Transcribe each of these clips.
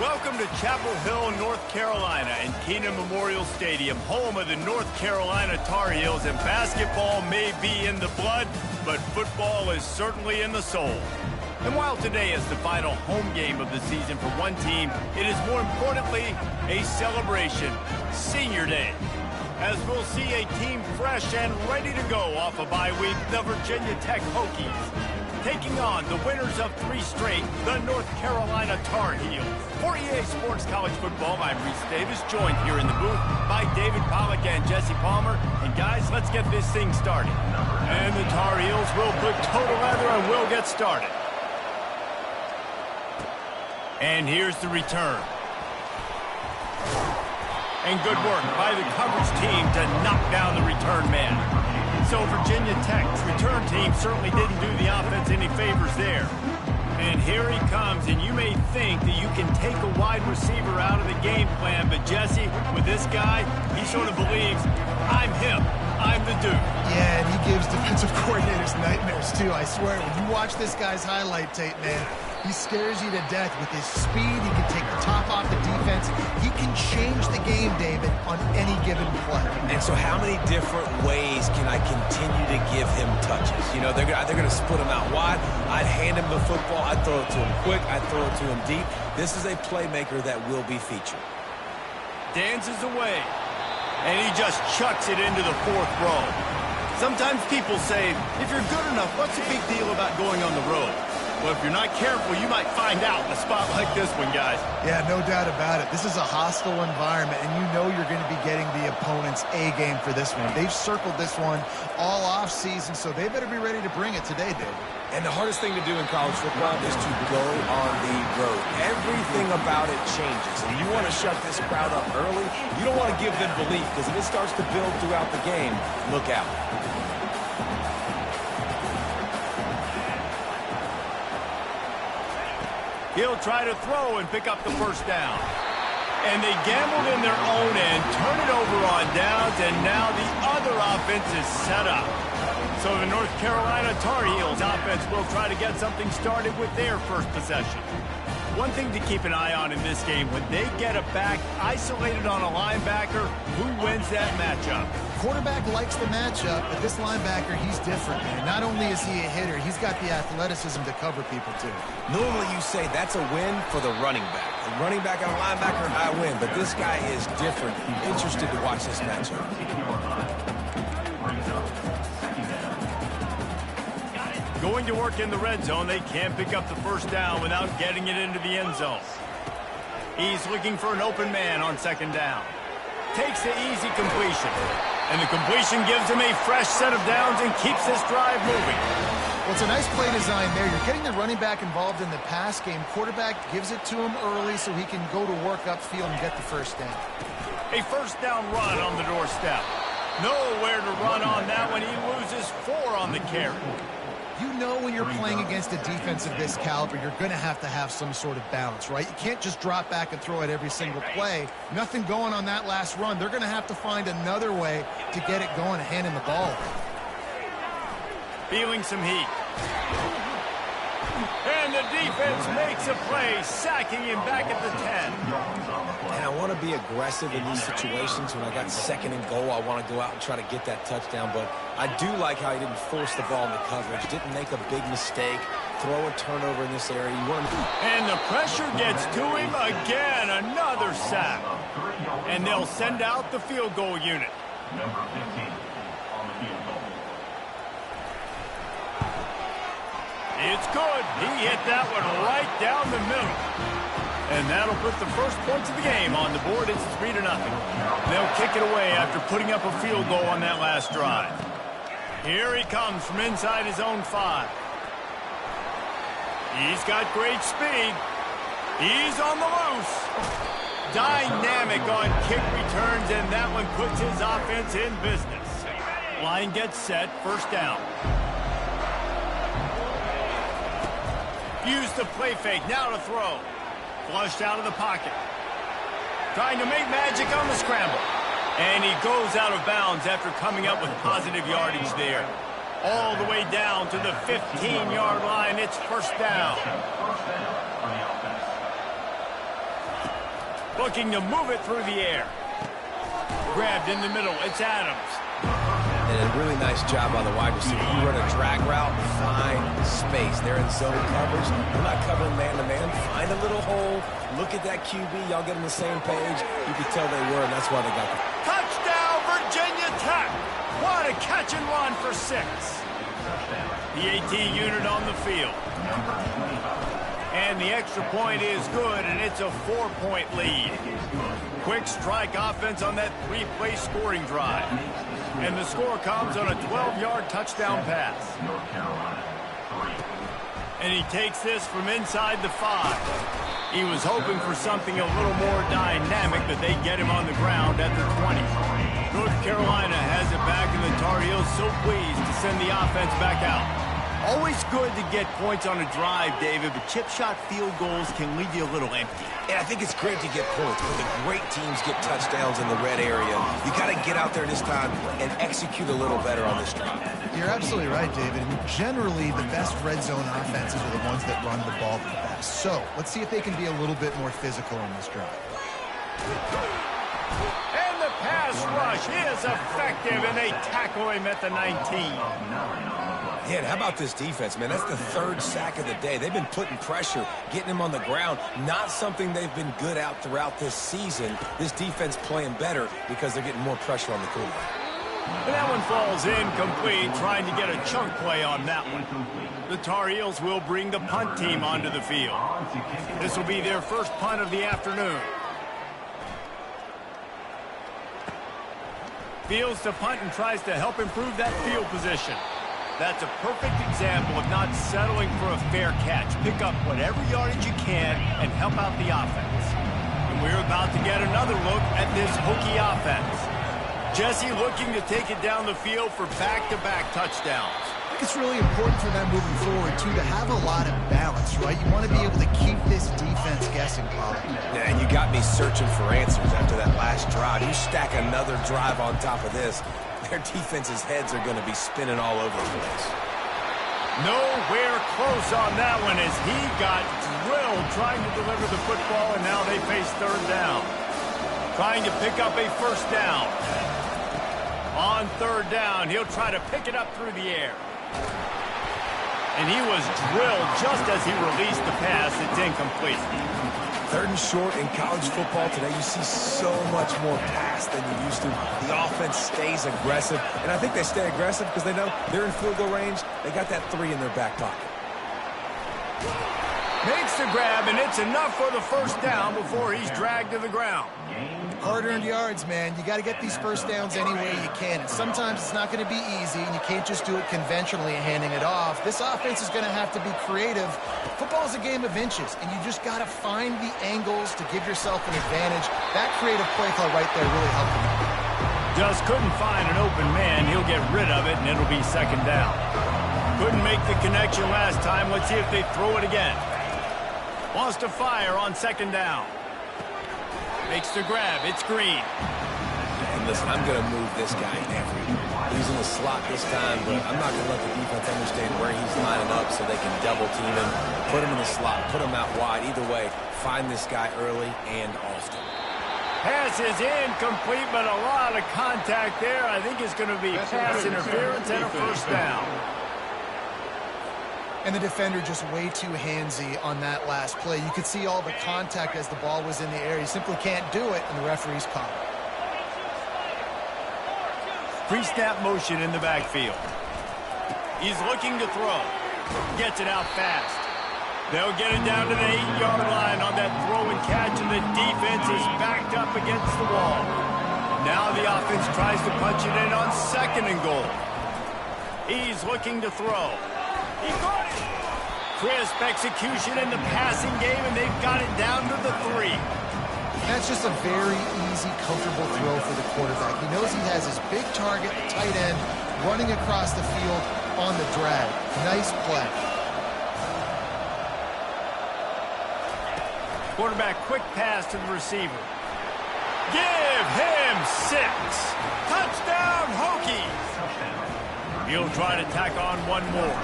Welcome to Chapel Hill, North Carolina, and Keenan Memorial Stadium, home of the North Carolina Tar Heels. And basketball may be in the blood, but football is certainly in the soul. And while today is the final home game of the season for one team, it is more importantly a celebration, Senior Day. As we'll see a team fresh and ready to go off a bye week, the Virginia Tech Hokies, taking on the winners of 3 straight, the North Carolina Tar Heels. For EA Sports College Football, I'm Reese Davis, joined here in the booth by David Pollack and Jesse Palmer. And guys, let's get this thing started. And the Tar Heels will put total leather and we'll get started. And here's the return. And good work by the coverage team to knock down the return man. So Virginia Tech's return team certainly didn't do the offense any favors there. And here he comes, and you may think that you can take a wide receiver out of the game plan, but Jesse, with this guy, he sort of believes, I'm him, I'm the dude. Yeah, and he gives defensive coordinators nightmares too, I swear. When you watch this guy's highlight tape, man, he scares you to death with his speed. He can take the top off the defense. He can change the game, David, on any given play. And so how many different ways can I continue to give him touches? You know, they're going to split him out wide. I'd hand him the football. I'd throw it to him quick. I'd throw it to him deep. This is a playmaker that will be featured. Dances away, and he just chucks it into the 4th row. Sometimes people say, if you're good enough, what's the big deal about going on the road? Well, if you're not careful, you might find out in a spot like this one, guys. Yeah, no doubt about it. This is a hostile environment, and you know you're going to be getting the opponent's A-game for this one. They've circled this one all off-season, so they better be ready to bring it today, David. And the hardest thing to do in college football is to go on the road. Everything about it changes, and you want to shut this crowd up early. You don't want to give them belief, because if it starts to build throughout the game, look out. He'll try to throw and pick up the first down. And they gambled in their own end, turn it over on downs, and now the other offense is set up. So the North Carolina Tar Heels offense will try to get something started with their first possession. One thing to keep an eye on in this game, when they get a back isolated on a linebacker, who wins that matchup? Quarterback likes the matchup, but this linebacker, he's different, man. Not only is he a hitter, he's got the athleticism to cover people, too. Normally you say that's a win for the running back. The running back and a linebacker, I win, but this guy is different. I'm interested to watch this matchup. Going to work in the red zone, they can't pick up the first down without getting it into the end zone. He's looking for an open man on 2nd down. Takes the easy completion. And the completion gives him a fresh set of downs and keeps this drive moving. Well, it's a nice play design there. You're getting the running back involved in the pass game. Quarterback gives it to him early so he can go to work upfield and get the first down. A first down run on the doorstep. Nowhere to run on that one. He loses 4 on the carry. You know when you're playing against a defense of this caliber, you're going to have some sort of balance, right? You can't just drop back and throw it every single play. Nothing going on that last run. They're going to have to find another way to get it going and hand him the ball. Feeling some heat. And the defense makes a play, sacking him back at the 10. And I want to be aggressive in these situations. When I got 2nd and goal, I want to go out and try to get that touchdown. But I do like how he didn't force the ball in the coverage, didn't make a big mistake, throw a turnover in this area. And the pressure gets to him again, another sack. And they'll send out the field goal unit. Number 15 on the field goal. It's good. He hit that one right down the middle. And that'll put the first points of the game on the board. It's 3-0. They'll kick it away after putting up a field goal on that last drive. Here he comes from inside his own 5. He's got great speed. He's on the loose. Dynamic on kick returns, and that one puts his offense in business. Line gets set, first down. Use the play fake, now to throw. Flushed out of the pocket. Trying to make magic on the scramble. And he goes out of bounds after coming up with positive yardage there. All the way down to the 15-yard line. It's first down. Looking to move it through the air. Grabbed in the middle. It's Adams. And a really nice job by the wide receiver. You run a drag route, find space. They're in zone coverage. They're not covering man-to-man. Find a little hole. Look at that QB. Y'all get on the same page. You can tell they were, and that's why they got the Touchdown, Virginia Tech. What a catch and run for 6. The AT unit on the field. And the extra point is good, and it's a 4-point lead. Quick strike offense on that 3-play scoring drive. And the score comes on a 12-yard touchdown pass. And he takes this from inside the 5. He was hoping for something a little more dynamic, but they get him on the ground at the 20. North Carolina has it back, and the Tar Heels so pleased to send the offense back out. Always good to get points on a drive, David, but chip shot field goals can leave you a little empty. And I think it's great to get points. When the great teams get touchdowns in the red area, you got to get out there this time and execute a little better on this drive. You're absolutely right, David. And generally, the best red zone offenses are the ones that run the ball the best. So let's see if they can be a little bit more physical on this drive. And the pass rush is effective, and they tackle him at the 19. Yeah, and how about this defense, man? That's the 3rd sack of the day. They've been putting pressure, getting him on the ground. Not something they've been good at throughout this season. This defense playing better because they're getting more pressure on the quarterback. And that one falls incomplete, trying to get a chunk play on that one. The Tar Heels will bring the punt team onto the field. This will be their first punt of the afternoon. Fields to punt and tries to help improve that field position. That's a perfect example of not settling for a fair catch. Pick up whatever yardage you can and help out the offense. And we're about to get another look at this Hokie offense. Jesse looking to take it down the field for back-to-back touchdowns. I think it's really important for them moving forward, too, to have a lot of balance, right? You want to be able to keep this defense guessing, Paul. Yeah, and you got me searching for answers after that last drive. You stack another drive on top of this, their defense's heads are going to be spinning all over the place. Nowhere close on that one as he got drilled trying to deliver the football, and now they face 3rd down. Trying to pick up a 1st down. On 3rd down, he'll try to pick it up through the air. And he was drilled just as he released the pass. It's incomplete. 3rd and short in college football today. You see so much more pass than you used to. The offense stays aggressive, and I think they stay aggressive because they know they're in field goal range. They got that 3 in their back pocket. Makes the grab, and it's enough for the 1st down before he's dragged to the ground. Hard-earned yards, man. You got to get these 1st downs any way you can. And sometimes it's not going to be easy, and you can't just do it conventionally and handing it off. This offense is going to have to be creative. Football is a game of inches, and you just got to find the angles to give yourself an advantage. That creative play call right there really helped him. Just couldn't find an open man. He'll get rid of it, and it'll be 2nd down. Couldn't make the connection last time. Let's see if they throw it again. Wants to fire on 2nd down. Makes the grab. It's Green. And listen, I'm going to move this guy everywhere. He's in the slot this time, but I'm not going to let the defense understand where he's lining up so they can double team him, put him in the slot, put him out wide. Either way, find this guy early and often. Pass is incomplete, but a lot of contact there. I think it's going to be pass interference and a 1st down. And the defender just way too handsy on that last play. You could see all the contact as the ball was in the air. He simply can't do it, and the referee's caught it. Pre-snap motion in the backfield. He's looking to throw. Gets it out fast. They'll get it down to the 8-yard line on that throw and catch, and the defense is backed up against the wall. Now the offense tries to punch it in on 2nd and goal. He's looking to throw. He got it. Crisp execution in the passing game, and they've got it down to the 3. That's just a very easy, comfortable throw for the quarterback. He knows he has his big target, tight end, running across the field on the drag. Nice play. Quarterback quick pass to the receiver. Give him 6. Touchdown, Hokies. He'll try to tack on one more.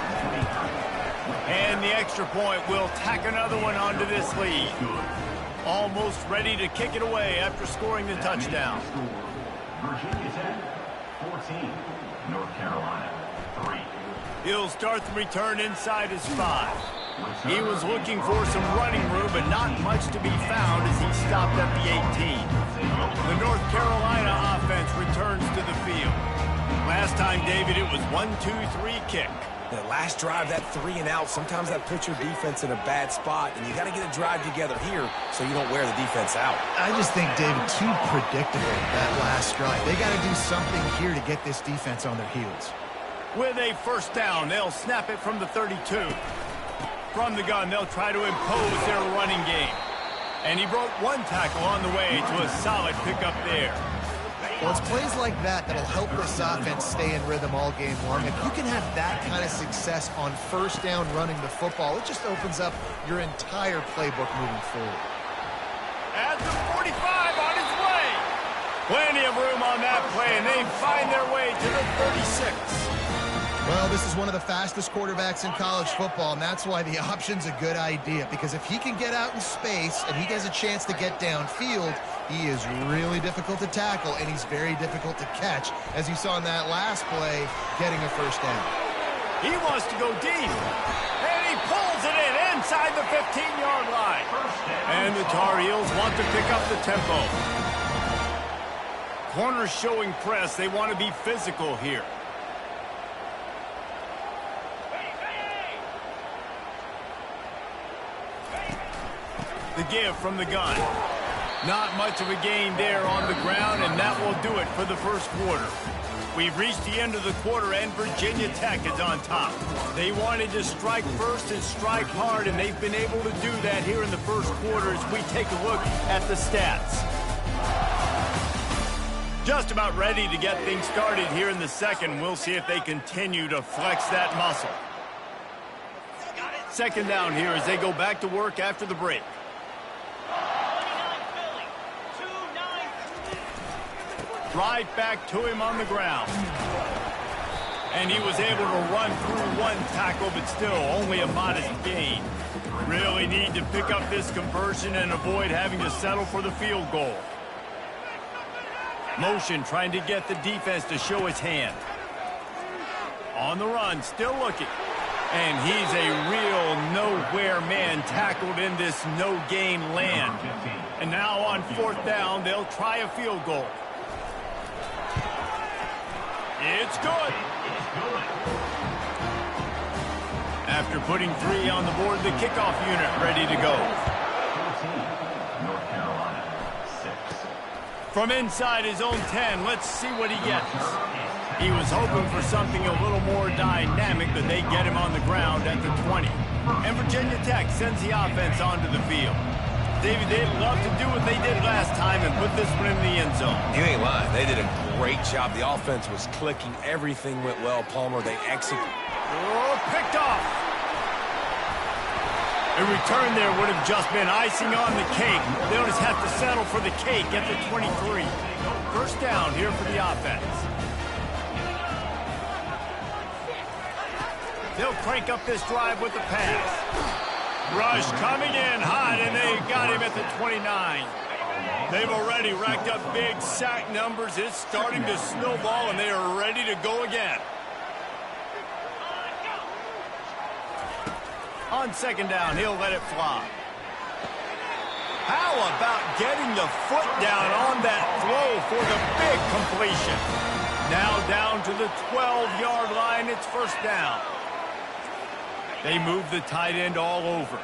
And the extra point will tack another one onto this lead. Almost ready to kick it away after scoring the touchdown. Virginia Tech, 14. North Carolina, 3. He'll start the return inside his 5. He was looking for some running room, but not much to be found as he stopped at the 18. The North Carolina offense returns to the field. Last time, David, it was 1-2-3 kick. The last drive, that 3 and out, sometimes that puts your defense in a bad spot, and you got to get a drive together here so you don't wear the defense out. I just think, David, too predictable, that last drive. They got to do something here to get this defense on their heels. With a first down, they'll snap it from the 32. From the gun, they'll try to impose their running game. And he broke 1 tackle on the way to a solid pickup there. Well, it's plays like that that'll help this offense stay in rhythm all game long. If you can have that kind of success on first down running the football, it just opens up your entire playbook moving forward. At the 45 on his way. Plenty of room on that play, and they find their way to the 36. Well, this is one of the fastest quarterbacks in college football, and that's why the option's a good idea, because if he can get out in space and he has a chance to get downfield, he is really difficult to tackle, and he's very difficult to catch, as you saw in that last play, getting a first down. He wants to go deep, and he pulls it in inside the 15-yard line. And the Tar Heels want to pick up the tempo. Corners showing press. They want to be physical here. The give from the gun. Not much of a gain there on the ground, and that will do it for the first quarter. We've reached the end of the quarter, and Virginia Tech is on top. They wanted to strike first and strike hard, and they've been able to do that here in the first quarter as we take a look at the stats. Just about ready to get things started here in the second. We'll see if they continue to flex that muscle. Second down here as they go back to work after the break. Right back to him on the ground. And he was able to run through 1 tackle, but still only a modest gain. Really need to pick up this conversion and avoid having to settle for the field goal. Motion trying to get the defense to show its hand. On the run, still looking. And he's a real nowhere man tackled in this no-gain land. And now on 4th down, they'll try a field goal. It's good. After putting 3 on the board, the kickoff unit ready to go. North Carolina, 6. From inside his own 10, let's see what he gets. He was hoping for something a little more dynamic, but they get him on the ground at the 20. And Virginia Tech sends the offense onto the field. David, they'd love to do what they did last time and put this one in the end zone. You ain't lying. They did a great job. The offense was clicking. Everything went well, Palmer. They executed. Oh, picked off. A return there would have just been icing on the cake. They'll just have to settle for the cake at the 23. First down here for the offense. They'll crank up this drive with the pass. Rush coming in hot, and they got him at the 29. They've already racked up big sack numbers. It's starting to snowball, and they are ready to go again. On second down, he'll let it fly. How about getting the foot down on that throw for the big completion? Now down to the 12-yard line, it's first down. They move the tight end all over.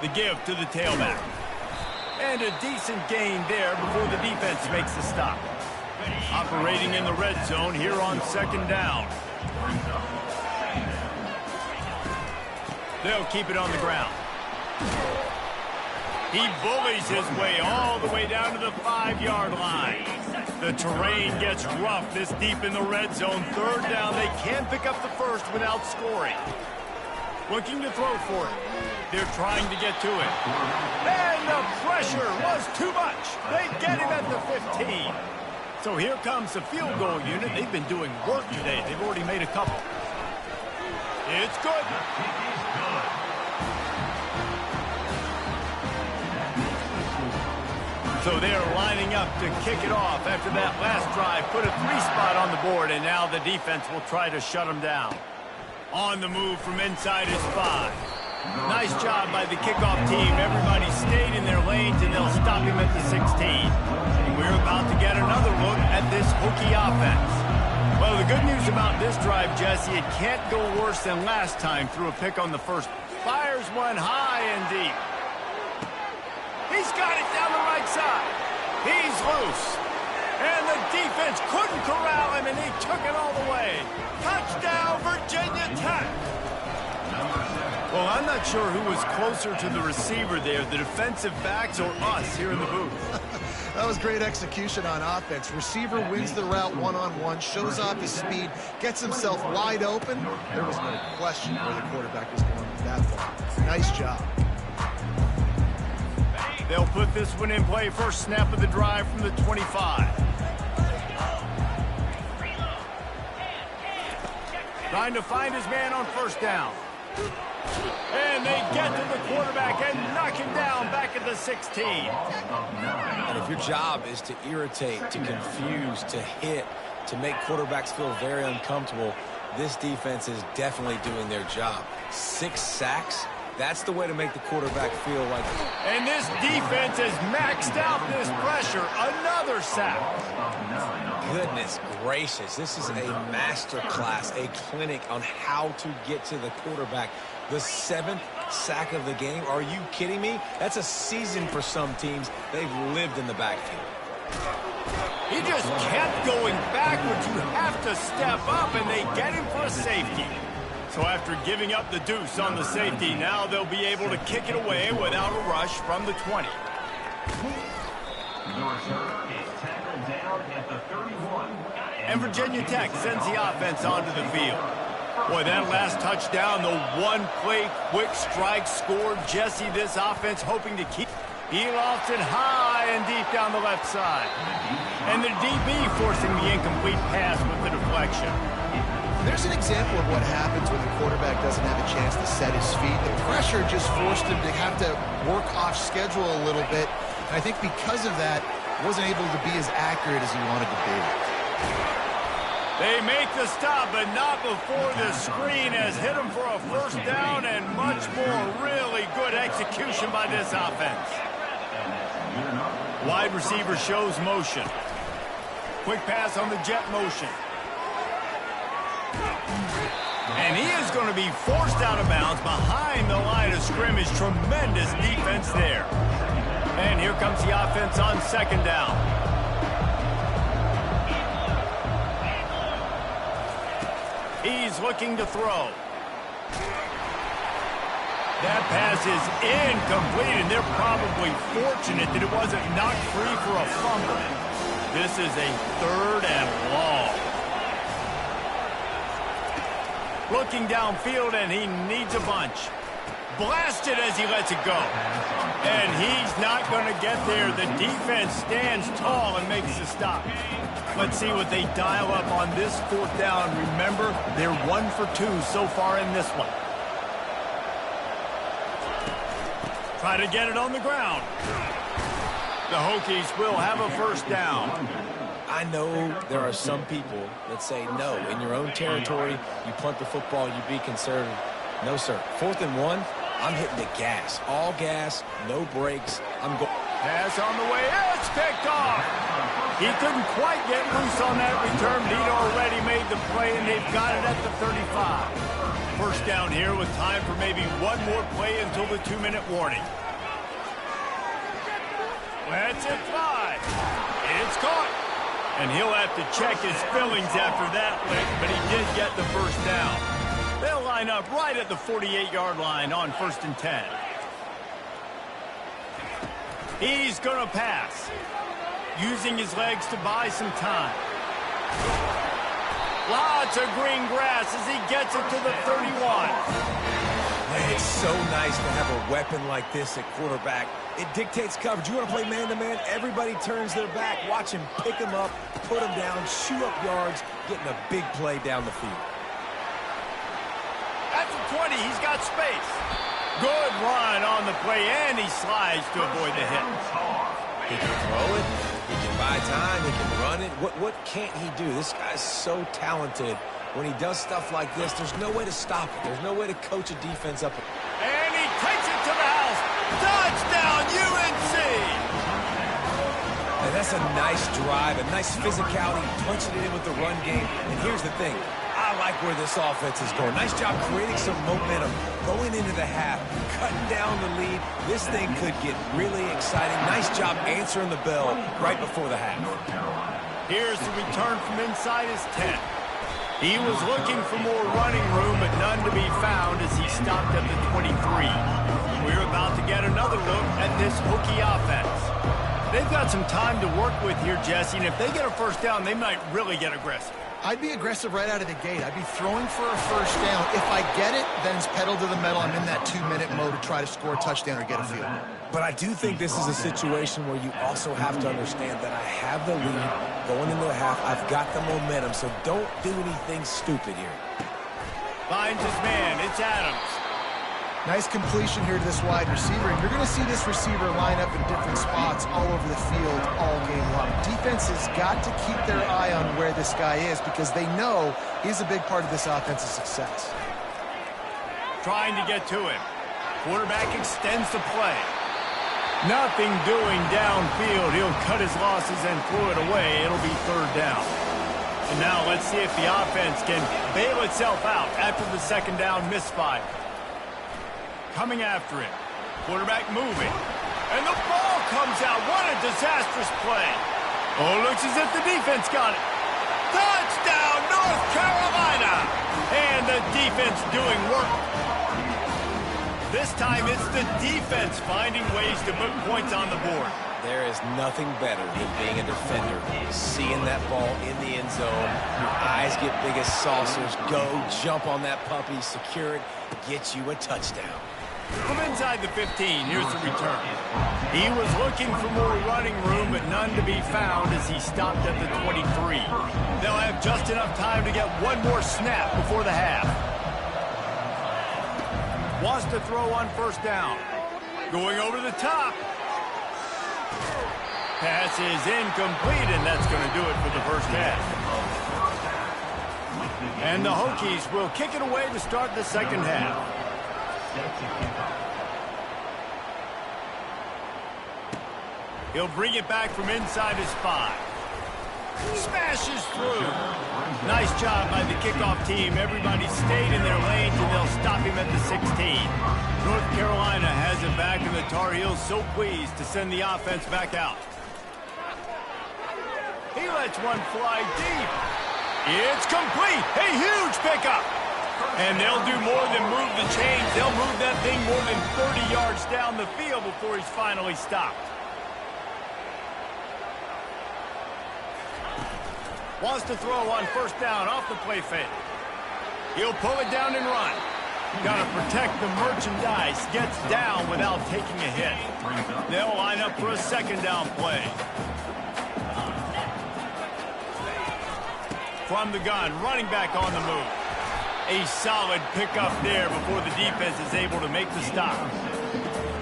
The give to the tailback. And a decent gain there before the defense makes the stop. Operating in the red zone here on second down. They'll keep it on the ground. He bullies his way all the way down to the 5-yard line. The terrain gets rough this deep in the red zone. Third down, they can't pick up the first without scoring. Looking to throw for it. They're trying to get to it. And the pressure was too much. They get him at the 15. So here comes the field goal unit. They've been doing work today. They've already made a couple. It's good. So they are lining up to kick it off after that last drive. Put a 3-spot on the board, and now the defense will try to shut them down. On the move from inside his 5. Nice job by the kickoff team. Everybody stayed in their lanes, and they'll stop him at the 16. And we're about to get another look at this Hokie offense. Well, the good news about this drive, Jesse, it can't go worse than last time. Threw a pick on the first. Fires one high and deep. He's got it down the right side. He's loose. And the defense couldn't corral him, and he took it all the way. Touchdown, Virginia Tech. Well, I'm not sure who was closer to the receiver there, the defensive backs or us here in the booth. That was great execution on offense. Receiver wins the route one-on-one, shows off his speed, gets himself wide open. There was no question where the quarterback was going with that ball. Nice job. They'll put this one in play. First snap of the drive from the 25. Trying to find his man on first down. And they get to the quarterback and knock him down back at the 16. And if your job is to irritate, to confuse, to hit, to make quarterbacks feel very uncomfortable, this defense is definitely doing their job. 6 sacks, that's the way to make the quarterback feel like... And this defense has maxed out this pressure. Another sack. Goodness gracious, this is a master class, a clinic on how to get to the quarterback. The 7th sack of the game, are you kidding me? That's a season for some teams. They've lived in the backfield. He just kept going backwards. You have to step up, and they get him for a safety. So after giving up the deuce on the safety, now they'll be able to kick it away without a rush from the 20. And Virginia Tech sends the offense onto the field. Boy, that last touchdown, the one-play quick strike scored. Jesse, this offense hoping to keep. He lofts it high and deep down the left side. And the DB forcing the incomplete pass with the deflection. There's an example of what happens when the quarterback doesn't have a chance to set his feet. The pressure just forced him to have to work off schedule a little bit. And I think because of that, wasn't able to be as accurate as he wanted to be. They make the stop, but not before the screen has hit him for a first down and much more. Really good execution by this offense. Wide receiver shows motion. Quick pass on the jet motion. And he is going to be forced out of bounds behind the line of scrimmage. Tremendous defense there. And here comes the offense on second down. He's looking to throw. That pass is incomplete, and they're probably fortunate that it wasn't knocked free for a fumble. This is a 3rd and long. Looking downfield, and he needs a bunch. Blasted as he lets it go. And he's not going to get there. The defense stands tall and makes the stop. Let's see what they dial up on this 4th down. Remember, they're 1 for 2 so far in this one. Try to get it on the ground. The Hokies will have a first down. I know there are some people that say, no, in your own territory, you punt the football, you be conservative. No, sir. 4th and 1, I'm hitting the gas. All gas, no brakes. I'm going. Pass on the way. It's picked off. He couldn't quite get loose on that return. He'd already made the play, and they've got it at the 35. First down here with time for maybe one more play until the 2-minute warning. Lets it fly. It's caught. And he'll have to check his fillings after that lick, but he did get the first down. They'll line up right at the 48-yard line on 1st and 10. He's going to pass, using his legs to buy some time. Lots of green grass as he gets it to the 31. It's so nice to have a weapon like this at quarterback. It dictates coverage. You want to play man-to-man, everybody turns their back. Watch him pick him up, put him down, shoot up yards, getting a big play down the field. At the 20, he's got space. Good run on the play, and he slides to avoid the hit. He can throw it. He can buy time. He can run it. What can't he do? This guy's so talented. When he does stuff like this, there's no way to stop it. There's no way to coach a defense up. And he takes it to the house. Touchdown, UNC! And that's a nice drive, a nice physicality, punching it in with the run game. And here's the thing. I like where this offense is going. Nice job creating some momentum, going into the half, cutting down the lead. This thing could get really exciting. Nice job answering the bell right before the half. Here's the return from inside his 10. He was looking for more running room, but none to be found as he stopped at the 23. We're about to get another look at this Hokie offense. They've got some time to work with here, Jesse, and if they get a first down, they might really get aggressive. I'd be aggressive right out of the gate. I'd be throwing for a first down. If I get it, then it's pedal to the metal. I'm in that 2-minute mode to try to score a touchdown or get a field. But I do think this is a situation where you also have to understand that I have the lead going into the half. I've got the momentum, so don't do anything stupid here. Finds his man. It's Adams. Nice completion here to this wide receiver. And you're going to see this receiver line up in different spots all over the field all game long. Defense has got to keep their eye on where this guy is because they know he's a big part of this offense's success. Trying to get to him. Quarterback extends the play. Nothing doing downfield. He'll cut his losses and throw it away. It'll be third down. And now let's see if the offense can bail itself out after the second down misfire. Coming after it. Quarterback moving. And the ball comes out. What a disastrous play. Oh, looks as if the defense got it. Touchdown, North Carolina. And the defense doing work. This time it's the defense finding ways to put points on the board. There is nothing better than being a defender. Seeing that ball in the end zone. Your eyes get big as saucers. Go, jump on that puppy, secure it, get you a touchdown. From inside the 15, here's the return. He was looking for more running room, but none to be found as he stopped at the 23. They'll have just enough time to get one more snap before the half. Wants to throw on first down. Going over the top. Pass is incomplete, and that's going to do it for the first half. And the Hokies will kick it away to start the second half. He'll bring it back from inside his 5. Smashes through. Nice job by the kickoff team. Everybody stayed in their lanes, and they'll stop him at the 16. North Carolina has it back, and the Tar Heels so pleased to send the offense back out. He lets one fly deep. It's complete. A huge pickup. And they'll do more than move the chains. They'll move that thing more than 30 yards down the field before he's finally stopped. Wants to throw on first down off the play fake. He'll pull it down and run. Got to protect the merchandise. Gets down without taking a hit. They'll line up for a second down play. From the gun, running back on the move. A solid pickup there before the defense is able to make the stop.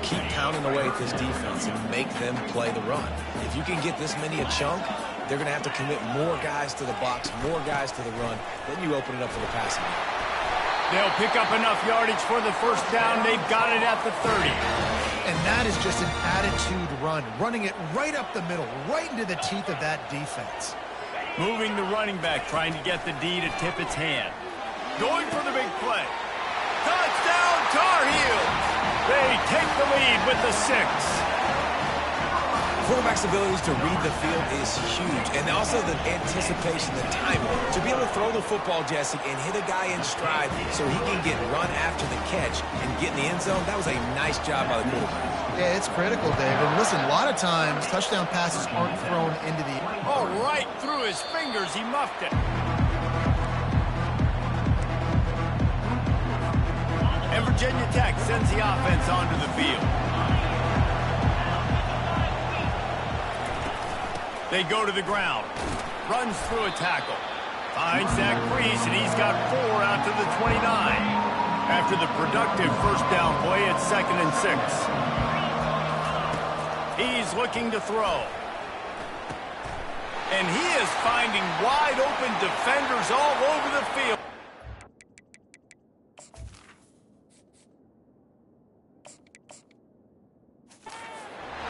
Keep pounding away at this defense and make them play the run. If you can get this many a chunk, they're going to have to commit more guys to the box, more guys to the run. Then you open it up for the passing game. They'll pick up enough yardage for the first down. They've got it at the 30. And that is just an attitude run. Running it right up the middle, right into the teeth of that defense. Moving the running back, trying to get the D to tip its hand. Going for the big play. Touchdown, Tar Heels! They take the lead with the 6. Quarterback's abilities to read the field is huge, and also the anticipation, the timing. To be able to throw the football, Jesse, and hit a guy in stride so he can get run after the catch and get in the end zone, that was a nice job by the quarterback. Yeah, it's critical, Dave. And listen, a lot of times, touchdown passes aren't thrown into the... Oh, right through his fingers, he muffed it. And Virginia Tech sends the offense onto the field. They go to the ground. Runs through a tackle. Finds that crease, and he's got 4 out to the 29. After the productive first down play, it's 2nd and 6. He's He's looking to throw. And he is finding wide open defenders all over the field.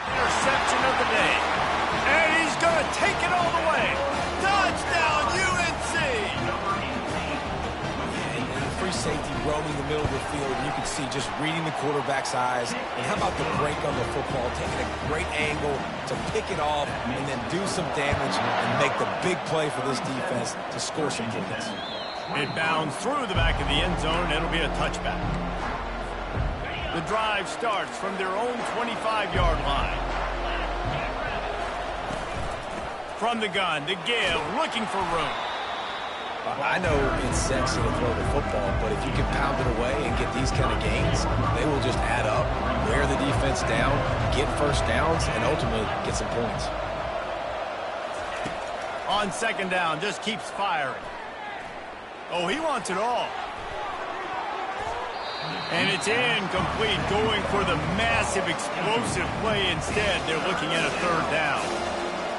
Interception of the day. And he's going to take it all the way. Touchdown, UNC! And the free safety roaming the middle of the field, and you can see just reading the quarterback's eyes. And how about the break on the football, taking a great angle to pick it off and then do some damage and make the big play for this defense to score some points. It bounds through the back of the end zone. It'll be a touchback. The drive starts from their own 25-yard line. From the gun, to give, looking for room. I know it's sexy to throw the football, but if you can pound it away and get these kind of gains, they will just add up, wear the defense down, get first downs, and ultimately get some points. On second down, just keeps firing. Oh, he wants it all. And it's incomplete, going for the massive explosive play instead. They're looking at a third down.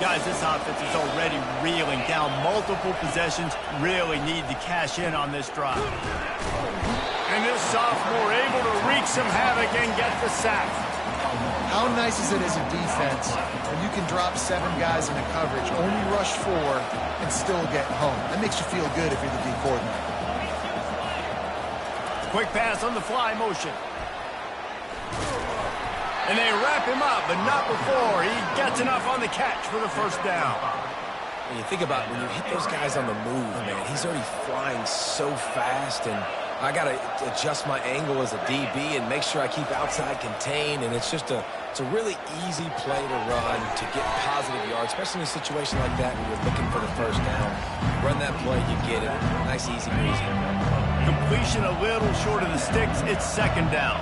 Guys, this offense is already reeling down multiple possessions. Really need to cash in on this drive. And this sophomore able to wreak some havoc and get the sack. How nice is it as a defense when you can drop 7 guys in a coverage, only rush 4, and still get home? That makes you feel good if you're the D coordinator. Quick pass on the fly motion. And they wrap him up, but not before he gets enough on the catch for the first down. When you think about when you hit those guys on the move, man, he's already flying so fast, and I got to adjust my angle as a DB and make sure I keep outside contained, and it's a really easy play to run to get positive yards, especially in a situation like that when you're looking for the first down. Run that play, you get it. Nice, easy, breezy. Completion a little short of the sticks. It's second down.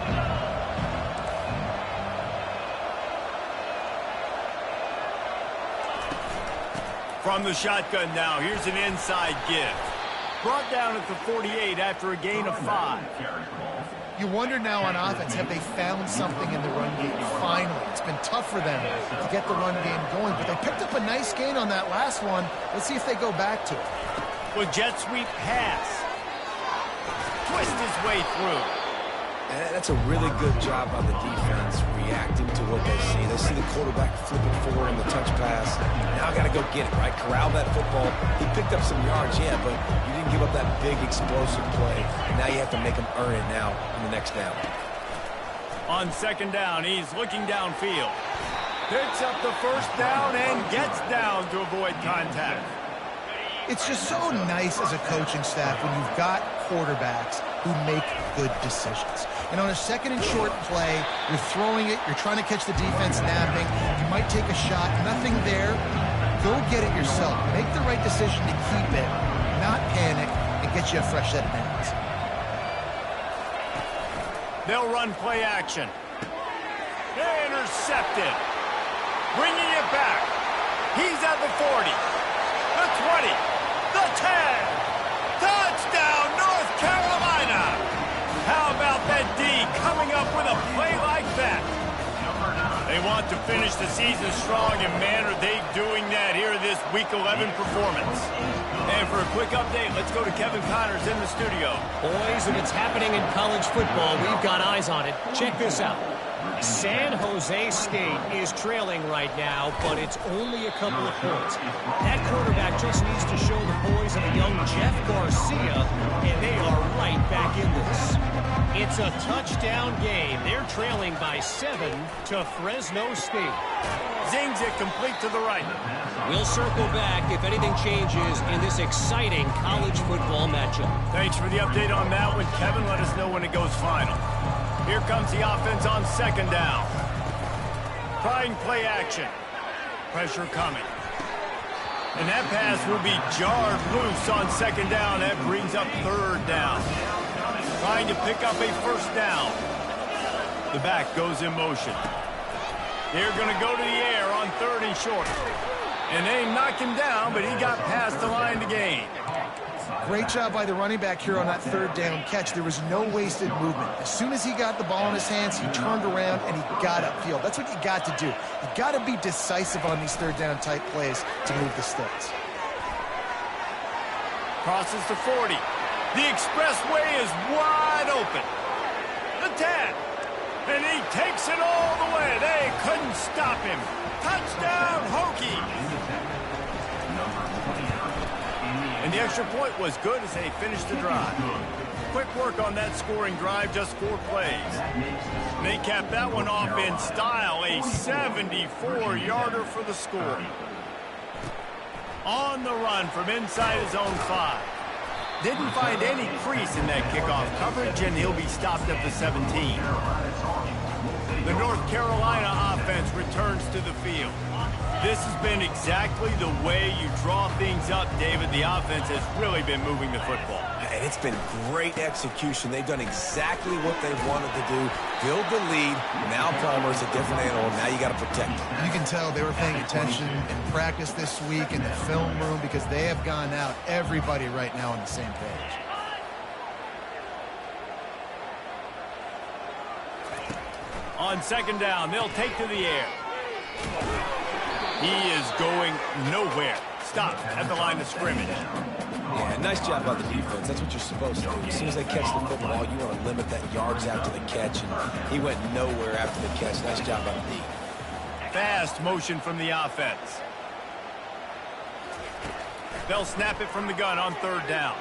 From the shotgun now, here's an inside give. Brought down at the 48 after a gain of 5. You wonder now on offense, have they found something in the run game? Finally, it's been tough for them to get the run game going, but they picked up a nice gain on that last one. Let's see if they go back to it. With jet sweep pass. Twist his way through. And that's a really good job by the defense reacting to what they see. They see the quarterback flip it forward on the touch pass. Now I got to go get it, right? Corral that football. He picked up some yards, yeah, but you didn't give up that big explosive play. And now you have to make him earn it now in the next down. On second down, he's looking downfield. Picks up the first down and gets down to avoid contact. It's just so nice as a coaching staff when you've got quarterbacks who make good decisions. And on a second and short play, you're throwing it, you're trying to catch the defense napping, you might take a shot, nothing there. Go get it yourself. Make the right decision to keep it, not panic, and get you a fresh set of hands. They'll run play action. Intercepted. Bringing it back. He's at the 40, the 20, the 10. Touchdown, North Carolina! How about that D coming up with a play like that? They want to finish the season strong, and man, are they doing that here in this Week 11 performance. And for a quick update, let's go to Kevin Connors in the studio. Boys, if it's happening in college football, we've got eyes on it. Check this out. San Jose State is trailing right now, but it's only a couple of points. That quarterback just needs to show the boys of a young Jeff Garcia, and they are right back in this. It's a touchdown game. They're trailing by 7 to Fresno State. Zings it complete to the right. We'll circle back if anything changes in this exciting college football matchup. Thanks for the update on that one, Kevin. Let us know when it goes final. Here comes the offense on second down. Trying play action. Pressure coming. And that pass will be jarred loose on second down. That brings up third down. Trying to pick up a first down. The back goes in motion. They're going to go to the air on third and short. And they knocked him down, but he got past the line to gain. Great job by the running back here on that third down catch. There was no wasted movement. As soon as he got the ball in his hands, he turned around and he got upfield. That's what you got to do. You got to be decisive on these third down type plays to move the sticks. Crosses to 40. The expressway is wide open. The 10. And he takes it all the way. They couldn't stop him. Touchdown, Hokies. And the extra point was good as they finished the drive. Quick work on that scoring drive, just 4 plays. They capped that one off in style, a 74-yarder for the score. On the run from inside his own 5. Didn't find any crease in that kickoff coverage, and he'll be stopped at the 17. The North Carolina offense returns to the field. This has been exactly the way you draw things up, David. The offense has really been moving the football. And it's been great execution. They've done exactly what they wanted to do. Build the lead. Now Palmer's a different animal. Now you got to protect him. You can tell they were paying attention in practice this week in the film room because they have gone out, everybody right now on the same page. On second down, they'll take to the air. He is going nowhere. Stop at the line of scrimmage. Yeah, nice job by the defense. That's what you're supposed to do. As soon as they catch the football, you want to limit that yards after the catch, and he went nowhere after the catch. Nice job by the D. Fast motion from the offense. They'll snap it from the gun on third down.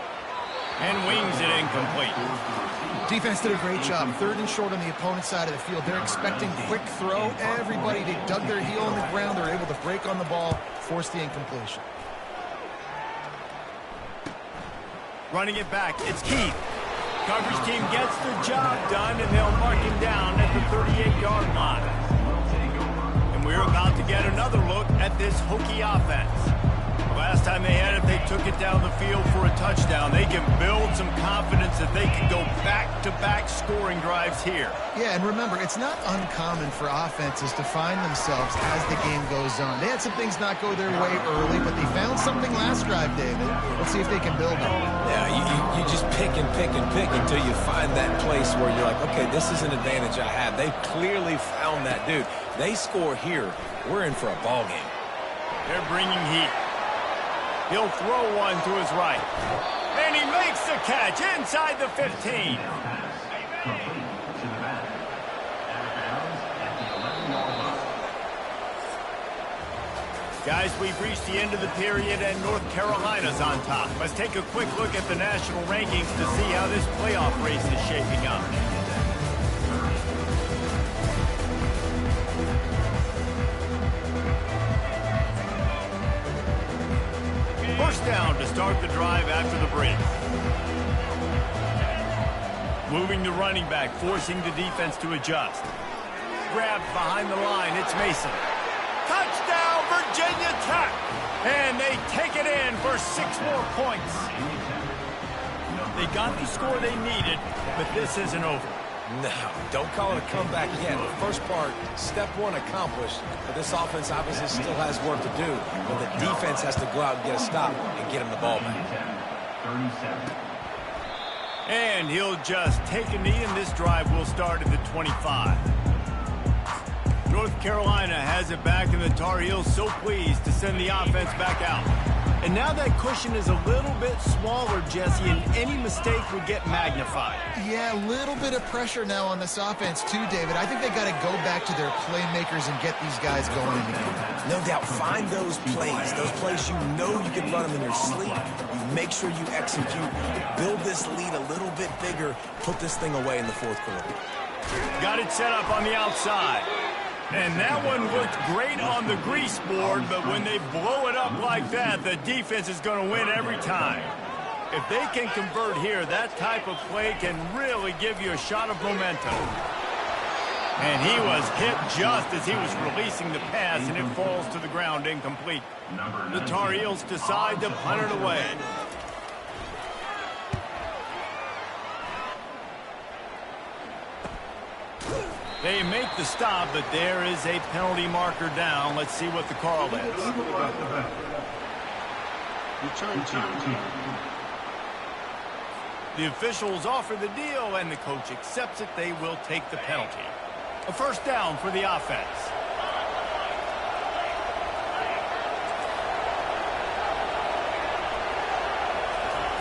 And wings it incomplete. Defense did a great job. 3rd and short on the opponent's side of the field. They're expecting quick throw. Everybody, they dug their heel on the ground. They're able to break on the ball, force the incompletion. Running it back, it's Keith. Coverage team gets the job done, and they'll mark him down at the 38-yard line. And we're about to get another look at this Hokie offense. Last time they had it, they took it down the field for a touchdown. They can build some confidence that they can go back-to-back scoring drives here. Yeah, and remember, it's not uncommon for offenses to find themselves as the game goes on. They had some things not go their way early, but they found something last drive, David. Let's see if they can build it. Yeah, you just pick and pick and pick until you find that place where you're like, okay, this is an advantage I have. They clearly found that, dude. They score here. We're in for a ball game. They're bringing heat. He'll throw one to his right. And he makes the catch inside the 15. Guys, we've reached the end of the period, and North Carolina's on top. Let's take a quick look at the national rankings to see how this playoff race is shaping up. First down to start the drive after the break. Moving the running back, forcing the defense to adjust. Grabbed behind the line, it's Mason. Touchdown, Virginia Tech! And they take it in for 6 more points. They got the score they needed, but this isn't over. No, don't call it a comeback yet. The first part, step 1 accomplished, but this offense obviously still has work to do. But the defense has to go out and get a stop and get him the ball back. And he'll just take a knee, and this drive will start at the 25. North Carolina has it back, and the Tar Heels so pleased to send the offense back out. And now that cushion is a little bit smaller, Jesse, and any mistake would get magnified. Yeah, a little bit of pressure now on this offense too, David. I think they got to go back to their playmakers and get these guys going in the game. No doubt, find those plays you know you can run them in your sleep. You make sure you execute, build this lead a little bit bigger, put this thing away in the 4th quarter. Got it set up on the outside. And that one looked great on the grease board, but when they blow it up like that, the defense is going to win every time. If they can convert here, that type of play can really give you a shot of momentum. And he was hit just as he was releasing the pass, and it falls to the ground incomplete. The Tar Heels decide to punt it away. They make the stop, but there is a penalty marker down. Let's see what the call is. The officials offer the deal, and the coach accepts it. They will take the penalty. A first down for the offense.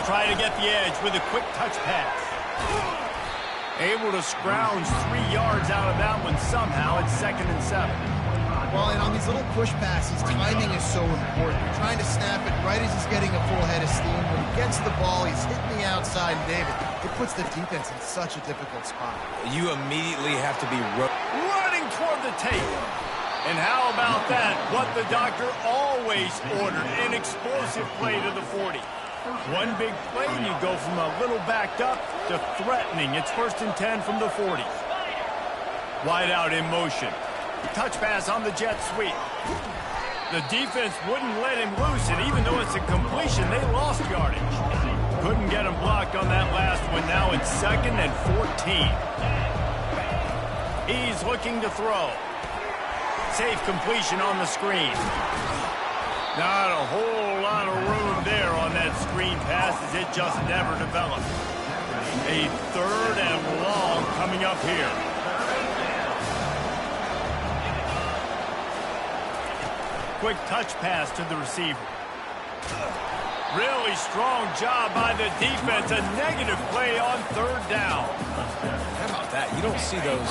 Try to get the edge with a quick touch pass. Able to scrounge 3 yards out of that one somehow. It's 2nd and 7. Well, and on these little push passes, timing is so important. You're trying to snap it right as he's getting a full head of steam. When he gets the ball, he's hitting the outside, and David, it puts the defense in such a difficult spot. You immediately have to be running toward the tape. And how about that? What the doctor always ordered, an explosive play to the 40. One big play, and you go from a little backed up to threatening. It's 1st and 10 from the 40. Wide out in motion. Touch pass on the jet sweep. The defense wouldn't let him loose, and even though it's a completion, they lost yardage. Couldn't get him blocked on that last one. Now it's 2nd and 14. He's looking to throw. Safe completion on the screen. Not a whole lot of room there on that screen pass, as it just never developed. A 3rd and long coming up here. Quick touch pass to the receiver. Really strong job by the defense. A negative play on 3rd down. How about that? You don't see those,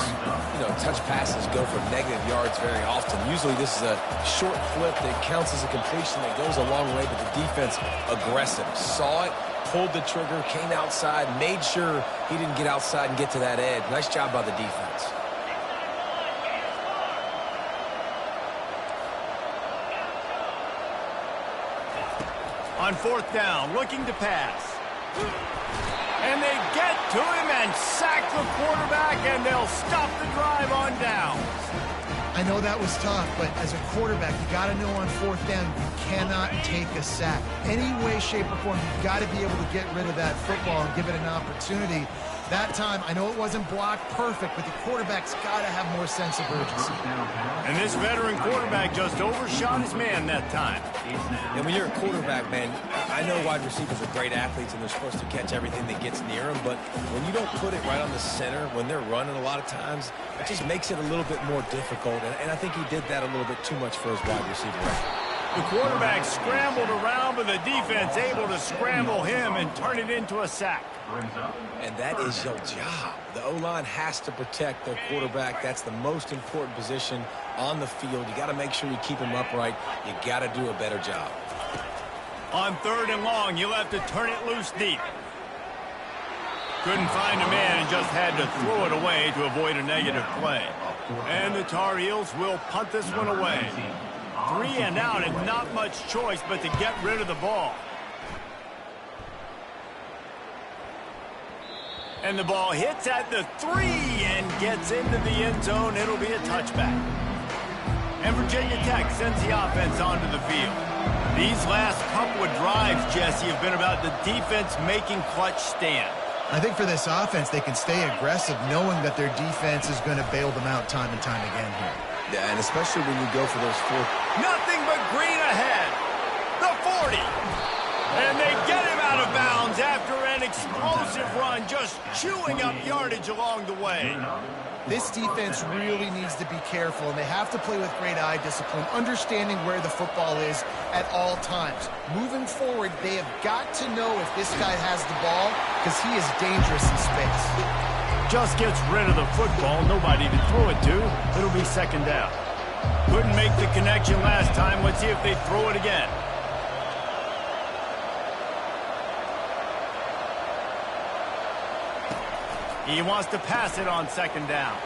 touch passes go for negative yards very often. Usually this is a short flip that counts as a completion that goes a long way, but the defense aggressive. Saw it, pulled the trigger, came outside, made sure he didn't get outside and get to that edge. Nice job by the defense. On 4th down, looking to pass. And they get to him and sack the quarterback, and they'll stop the drive on downs. I know that was tough, but as a quarterback, you got to know on 4th down, you cannot take a sack. Any way, shape, or form, you've got to be able to get rid of that football and give it an opportunity. That time, I know it wasn't blocked perfect, but the quarterback's got to have more sense of urgency. And this veteran quarterback just overshot his man that time. And when you're a quarterback, man, I know wide receivers are great athletes and they're supposed to catch everything that gets near them, but when you don't put it right on the center, when they're running a lot of times, it just makes it a little bit more difficult. And I think he did that a little bit too much for his wide receiver. The quarterback scrambled around, but the defense able to scramble him and turn it into a sack. And that is your job. The O-line has to protect their quarterback. That's the most important position on the field. You got to make sure you keep him upright. You got to do a better job. On 3rd and long, you'll have to turn it loose deep. Couldn't find a man and just had to throw it away to avoid a negative play. And the Tar Heels will punt this one away. 3 and out, and not much choice but to get rid of the ball. And the ball hits at the 3 and gets into the end zone. It'll be a touchback. And Virginia Tech sends the offense onto the field. These last couple of drives, Jesse, have been about the defense making clutch stand. I think for this offense, they can stay aggressive knowing that their defense is going to bail them out time and time again here. Yeah, and especially when you go for those 4. Nothing but green ahead. The 40. And they get him out of bounds after an explosive run, just chewing up yardage along the way. This defense really needs to be careful, and they have to play with great eye discipline, understanding where the football is at all times. Moving forward, they have got to know if this guy has the ball, because he is dangerous in space. Just gets rid of the football, nobody to throw it to. It'll be 2nd down. Couldn't make the connection last time. Let's see if they throw it again. He wants to pass it on 2nd down.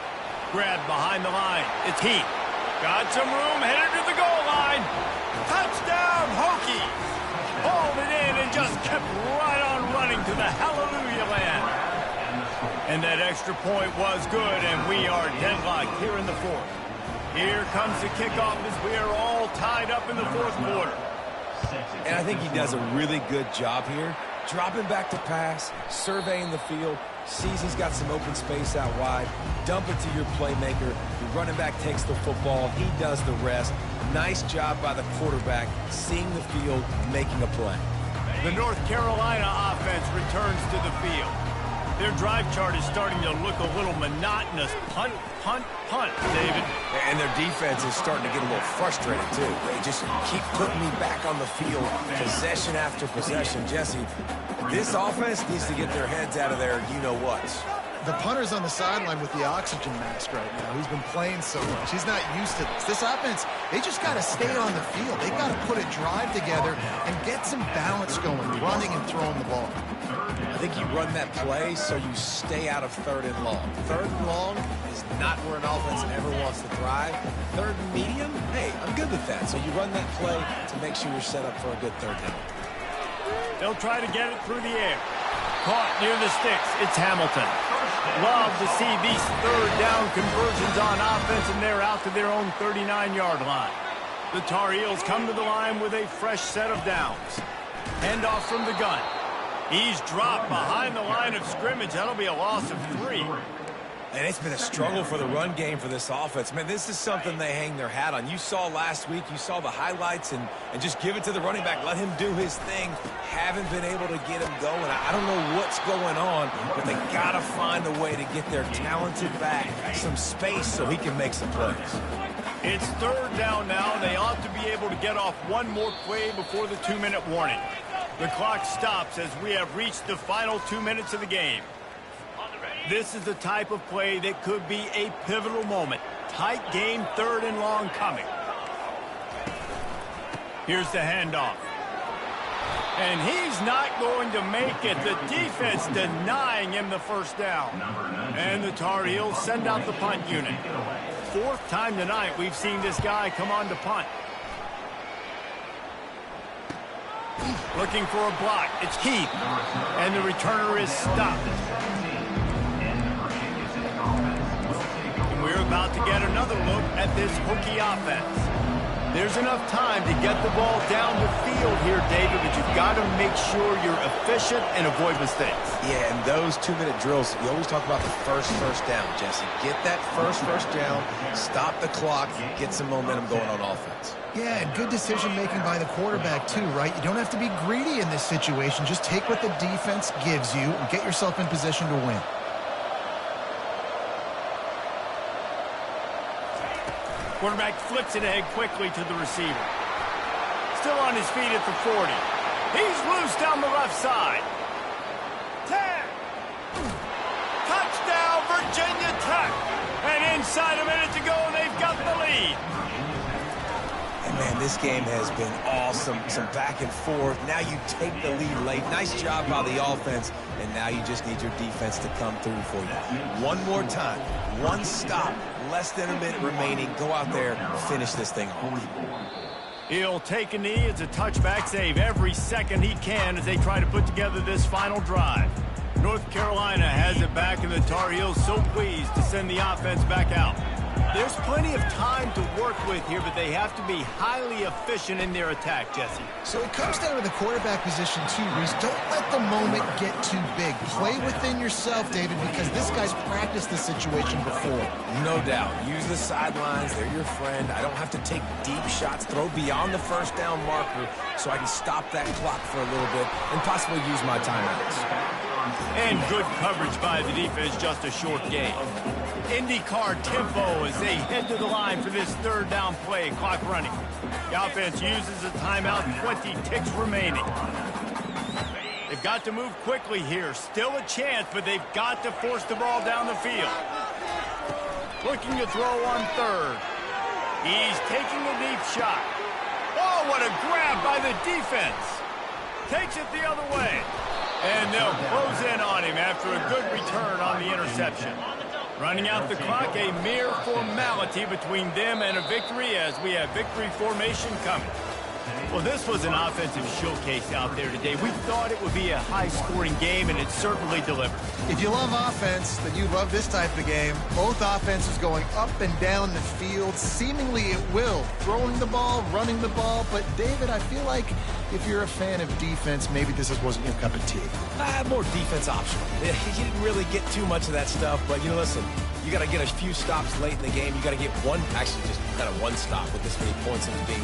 Grabbed behind the line. It's Heath. Got some room, headed to the goal line. Touchdown, Hokies. Hauled it in and just kept right on running to the hallelujah land. And that extra point was good, and we are deadlocked here in the 4th. Here comes the kickoff as we are all tied up in the 4th quarter. And I think he does a really good job here, dropping back to pass, surveying the field, sees he's got some open space out wide, dump it to your playmaker. Your running back takes the football. He does the rest. Nice job by the quarterback, seeing the field, making a play. The North Carolina offense returns to the field. Their drive chart is starting to look a little monotonous. Punt, punt, punt, David. And their defense is starting to get a little frustrated, too. They just keep putting me back on the field, possession after possession. Jesse, this offense needs to get their heads out of there, you-know-whats. The punter's on the sideline with the oxygen mask right now. He's been playing so much. He's not used to this. This offense, they just got to stay on the field. They've got to put a drive together and get some balance going, running and throwing the ball. I think you run that play so you stay out of 3rd and long. 3rd and long is not where an offense ever wants to thrive. 3rd and medium, hey, I'm good with that. So you run that play to make sure you're set up for a good 3rd down. They'll try to get it through the air. Caught near the sticks. It's Hamilton. Love to see these 3rd down conversions on offense, and they're out to their own 39-yard line. The Tar Heels come to the line with a fresh set of downs. Handoff from the gun. He's dropped behind the line of scrimmage. That'll be a loss of 3. And it's been a struggle for the run game for this offense. Man, this is something they hang their hat on. You saw last week, you saw the highlights, and just give it to the running back. Let him do his thing. Haven't been able to get him going. I don't know what's going on, but they got to find a way to get their talented back some space so he can make some plays. It's 3rd down now. They ought to be able to get off one more play before the 2-minute warning. The clock stops as we have reached the final 2 minutes of the game. This is the type of play that could be a pivotal moment. Tight game, 3rd and long coming. Here's the handoff. And he's not going to make it. The defense denying him the 1st down. And the Tar Heels send out the punt unit. 4th time tonight we've seen this guy come on to punt. Looking for a block. It's Heath. And the returner is stopped. And we're about to get another look at this Hokie offense. There's enough time to get the ball down the field here, David, but you've got to make sure you're efficient and avoid mistakes. Yeah, and those 2-minute drills, you always talk about the first down, Jesse. Get that first down, stop the clock, get some momentum going on offense. Yeah, and good decision-making by the quarterback, too, right? You don't have to be greedy in this situation. Just take what the defense gives you and get yourself in position to win. Quarterback flips it ahead quickly to the receiver. Still on his feet at the 40. He's loose down the left side. 10. Touchdown, Virginia Tech. And inside a minute to go, they've got the lead. And man, this game has been awesome. Some back and forth. Now you take the lead late. Nice job by the offense. And now you just need your defense to come through for you. One more time. One stop. Less than a minute remaining. Go out there, finish this thing off. He'll take a knee. It's a touchback save every second he can as they try to put together this final drive. North Carolina has it back, and the Tar Heels so pleased to send the offense back out. There's plenty of time to work with here, but they have to be highly efficient in their attack, Jesse. So it comes down to the quarterback position, too, Reese. Don't let the moment get too big. Play within yourself, David, because this guy's practiced this situation before. No doubt. Use the sidelines. They're your friend. I don't have to take deep shots. Throw beyond the 1st down marker so I can stop that clock for a little bit and possibly use my timeouts. And good coverage by the defense, just a short game. IndyCar tempo as they head to the line for this 3rd down play. Clock running. The offense uses a timeout, 20 ticks remaining. They've got to move quickly here. Still a chance, but they've got to force the ball down the field. Looking to throw on 3rd. He's taking a deep shot. Oh, what a grab by the defense. Takes it the other way. And they'll close in on him after a good return on the interception. Running out the clock, a mere formality between them and a victory as we have victory formation coming. Well, this was an offensive showcase out there today. We thought it would be a high-scoring game, and it certainly delivered. If you love offense, then you love this type of game. Both offenses going up and down the field, seemingly at will. Throwing the ball, running the ball. But, David, I feel like if you're a fan of defense, maybe this wasn't your cup of tea. More defense optional. He didn't really get too much of that stuff, but, listen, you got to get a few stops late in the game. You got to get just kind of one stop with this many points into being